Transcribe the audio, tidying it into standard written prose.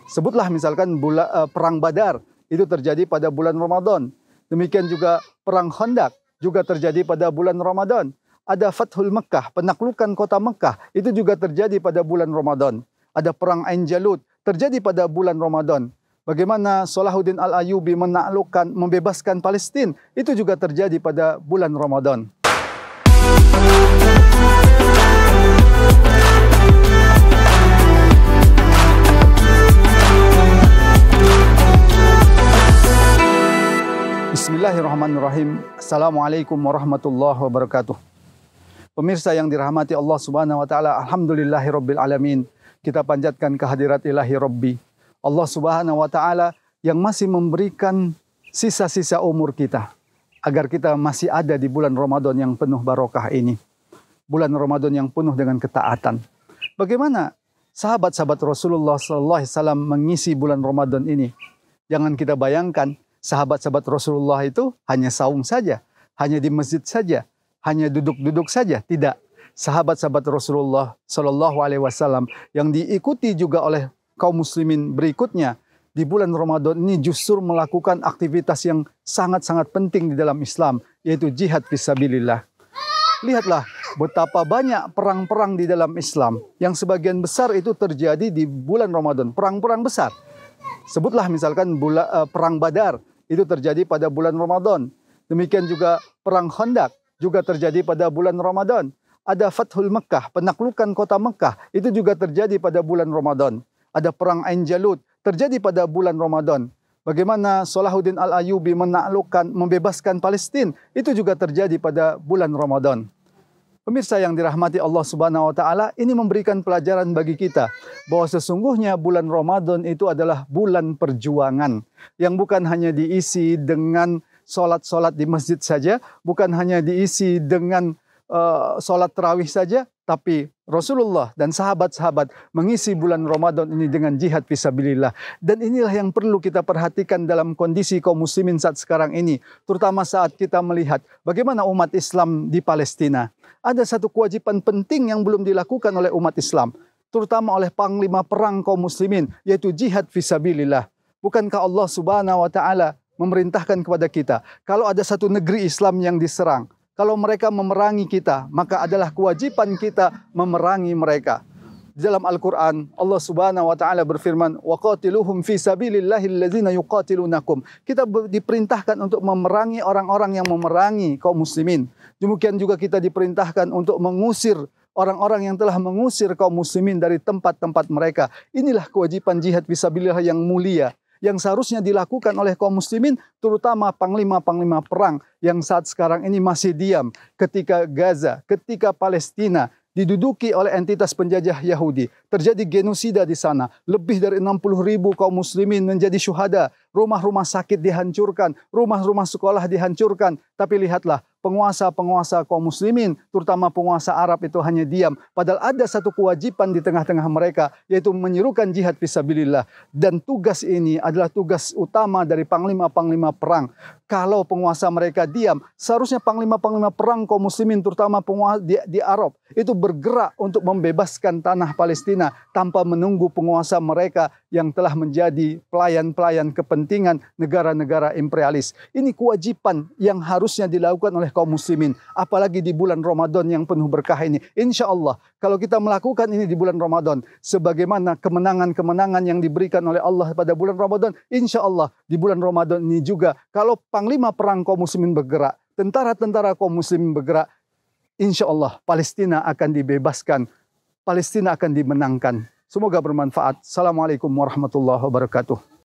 Sebutlah misalkan perang Badar, itu terjadi pada bulan Ramadan. Demikian juga perang Khandaq juga terjadi pada bulan Ramadan. Ada Fathul Mekah, penaklukan kota Mekah, itu juga terjadi pada bulan Ramadan. Ada perang Ain Jalut, terjadi pada bulan Ramadan. Bagaimana Salahuddin Al-Ayyubi menaklukkan, membebaskan Palestina, itu juga terjadi pada bulan Ramadan. Bismillahirrahmanirrahim. Assalamualaikum warahmatullahi wabarakatuh. Pemirsa yang dirahmati Allah Subhanahu wa taala, alhamdulillahirabbil alamin. Kita panjatkan kehadirat Ilahi Rabbi, Allah Subhanahu wa taala yang masih memberikan sisa-sisa umur kita agar kita masih ada di bulan Ramadan yang penuh barokah ini. Bulan Ramadan yang penuh dengan ketaatan. Bagaimana sahabat-sahabat Rasulullah sallallahu alaihi wasallam mengisi bulan Ramadan ini? Jangan kita bayangkan sahabat-sahabat Rasulullah itu hanya saum saja, hanya di masjid saja, hanya duduk-duduk saja. Tidak. Sahabat-sahabat Rasulullah Sallallahu Alaihi Wasallam yang diikuti juga oleh kaum muslimin berikutnya di bulan Ramadan ini justru melakukan aktivitas yang sangat-sangat penting di dalam Islam, yaitu jihad fisabilillah. Lihatlah betapa banyak perang-perang di dalam Islam yang sebagian besar itu terjadi di bulan Ramadan, perang-perang besar. Sebutlah misalkan perang Badar, itu terjadi pada bulan Ramadan. Demikian juga perang Khandaq juga terjadi pada bulan Ramadan. Ada Fathul Mekah, penaklukan kota Mekah, itu juga terjadi pada bulan Ramadan. Ada perang Ain Jalut, terjadi pada bulan Ramadan. Bagaimana Salahuddin Al-Ayyubi menaklukkan, membebaskan Palestina, itu juga terjadi pada bulan Ramadan. Pemirsa yang dirahmati Allah Subhanahu wa taala, ini memberikan pelajaran bagi kita bahwa sesungguhnya bulan Ramadan itu adalah bulan perjuangan yang bukan hanya diisi dengan solat-solat di masjid saja, bukan hanya diisi dengan solat tarawih saja, tapi Rasulullah dan sahabat-sahabat mengisi bulan Ramadan ini dengan jihad fisabilillah. Dan inilah yang perlu kita perhatikan dalam kondisi kaum muslimin saat sekarang ini, terutama saat kita melihat bagaimana umat Islam di Palestina. Ada satu kewajiban penting yang belum dilakukan oleh umat Islam, terutama oleh panglima perang kaum muslimin, yaitu jihad fisabilillah. Bukankah Allah Subhanahu wa taala memerintahkan kepada kita, kalau ada satu negeri Islam yang diserang, kalau mereka memerangi kita, maka adalah kewajiban kita memerangi mereka. Di dalam Al-Quran, Allah Subhanahu wa taala berfirman, "Waqatiluhum fi sabilillahil ladzina yuqatilunakum." Kita diperintahkan untuk memerangi orang-orang yang memerangi kaum muslimin. Demikian juga kita diperintahkan untuk mengusir orang-orang yang telah mengusir kaum muslimin dari tempat-tempat mereka. Inilah kewajiban jihad fisabilillah yang mulia, yang seharusnya dilakukan oleh kaum muslimin, terutama panglima-panglima perang yang saat sekarang ini masih diam ketika Gaza, ketika Palestina diduduki oleh entitas penjajah Yahudi. Terjadi genosida di sana. Lebih dari 60.000 kaum muslimin menjadi syuhada. Rumah-rumah sakit dihancurkan, rumah-rumah sekolah dihancurkan. Tapi lihatlah, penguasa-penguasa kaum muslimin, terutama penguasa Arab itu hanya diam. Padahal ada satu kewajiban di tengah-tengah mereka, yaitu menyerukan jihad fisabilillah. Dan tugas ini adalah tugas utama dari panglima-panglima perang. Kalau penguasa mereka diam, seharusnya panglima-panglima perang kaum muslimin, terutama penguasa di Arab, itu bergerak untuk membebaskan tanah Palestina tanpa menunggu penguasa mereka yang telah menjadi pelayan-pelayan kepentingan negara-negara imperialis. Ini kewajiban yang harusnya dilakukan oleh kaum muslimin, apalagi di bulan Ramadan yang penuh berkah ini. Insya Allah, kalau kita melakukan ini di bulan Ramadan, sebagaimana kemenangan-kemenangan yang diberikan oleh Allah pada bulan Ramadan, insya Allah di bulan Ramadan ini juga, kalau panglima perang kaum muslimin bergerak, tentara-tentara kaum muslimin bergerak, insya Allah Palestina akan dibebaskan, Palestina akan dimenangkan. Semoga bermanfaat. Assalamualaikum warahmatullahi wabarakatuh.